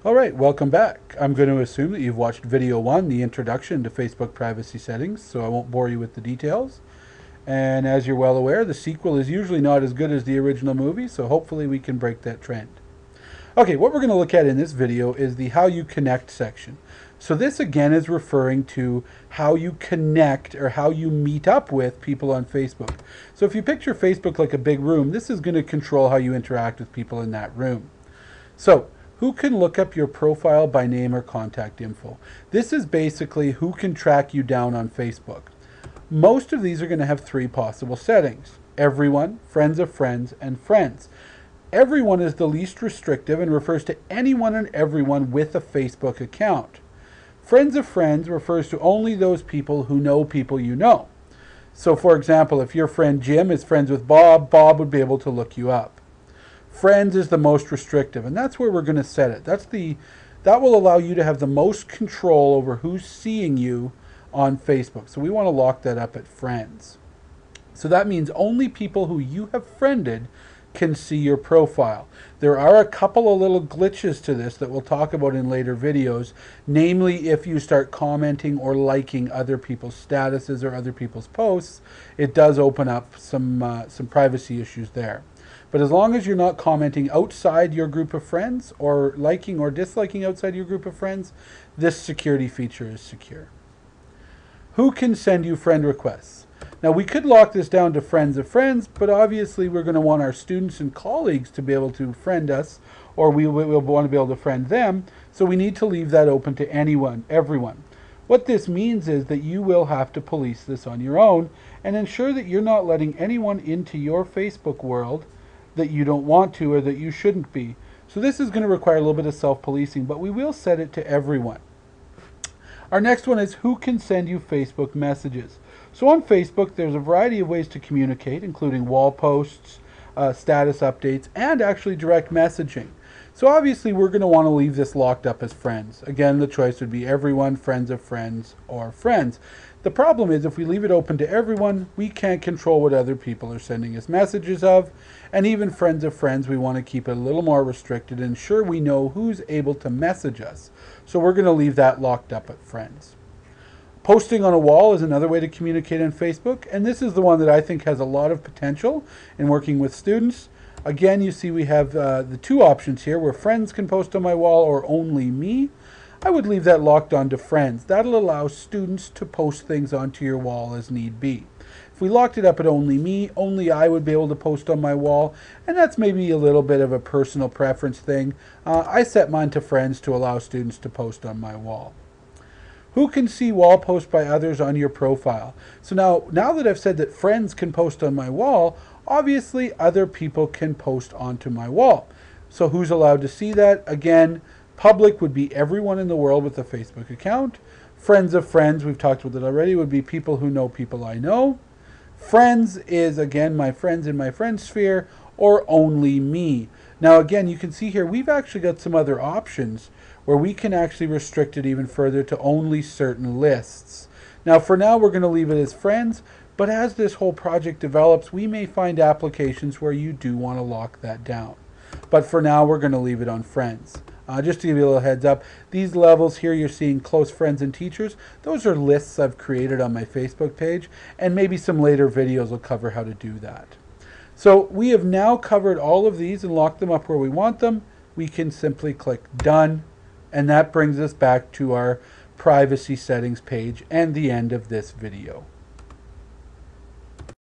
Alright, welcome back. I'm going to assume that you've watched video 1, the introduction to Facebook privacy settings, so I won't bore you with the details. And as you're well aware, the sequel is usually not as good as the original movie, so hopefully we can break that trend. Okay, what we're going to look at in this video is the How You Connect section. So this again is referring to how you connect or how you meet up with people on Facebook. So if you picture Facebook like a big room, this is going to control how you interact with people in that room. So who can look up your profile by name or contact info? This is basically who can track you down on Facebook. Most of these are going to have 3 possible settings: everyone, friends of friends, and friends. Everyone is the least restrictive and refers to anyone and everyone with a Facebook account. Friends of friends refers to only those people who know people you know. So for example, if your friend Jim is friends with Bob, Bob would be able to look you up. Friends is the most restrictive, and that's where we're going to set it. That will allow you to have the most control over who's seeing you on Facebook. So we want to lock that up at friends. So that means only people who you have friended can see your profile. There are a couple of little glitches to this that we'll talk about in later videos, namely if you start commenting or liking other people's statuses or other people's posts, it does open up some privacy issues there. But as long as you're not commenting outside your group of friends or liking or disliking outside your group of friends, this security feature is secure. Who can send you friend requests? Now we could lock this down to friends of friends, but obviously we're going to want our students and colleagues to be able to friend us, or we'll want to be able to friend them, so we need to leave that open to anyone, everyone. What this means is that you will have to police this on your own and ensure that you're not letting anyone into your Facebook world that you don't want to or that you shouldn't be. So this is going to require a little bit of self-policing, but we will set it to everyone. Our next one is who can send you Facebook messages. So on Facebook, there's a variety of ways to communicate, including wall posts, status updates, and actually direct messaging. So obviously we're going to want to leave this locked up as friends. Again, the choice would be everyone, friends of friends, or friends. The problem is if we leave it open to everyone, we can't control what other people are sending us messages of. And even friends of friends, we want to keep it a little more restricted and ensure we know who's able to message us. So we're going to leave that locked up at friends. Posting on a wall is another way to communicate on Facebook, and this is the one that I think has a lot of potential in working with students. Again, you see we have the 2 options here where friends can post on my wall or only me. I would leave that locked on to friends. That'll allow students to post things onto your wall as need be. If we locked it up at only me, only I would be able to post on my wall, and that's maybe a little bit of a personal preference thing. I set mine to friends to allow students to post on my wall. Who can see wall posts by others on your profile? So now that I've said that friends can post on my wall, obviously other people can post onto my wall. So who's allowed to see that? Again, public would be everyone in the world with a Facebook account. Friends of friends, we've talked about it already, would be people who know people I know. Friends is, again, my friends in my friend sphere, or only me. Now again, you can see here we've actually got some other options where we can actually restrict it even further to only certain lists. Now for now we're going to leave it as friends, but as this whole project develops, we may find applications where you do want to lock that down. But for now we're going to leave it on friends. Just to give you a little heads up, these levels here you're seeing close friends and teachers. Those are lists I've created on my Facebook page, and maybe some later videos will cover how to do that. So we have now covered all of these and locked them up where we want them. We can simply click done, and that brings us back to our privacy settings page and the end of this video.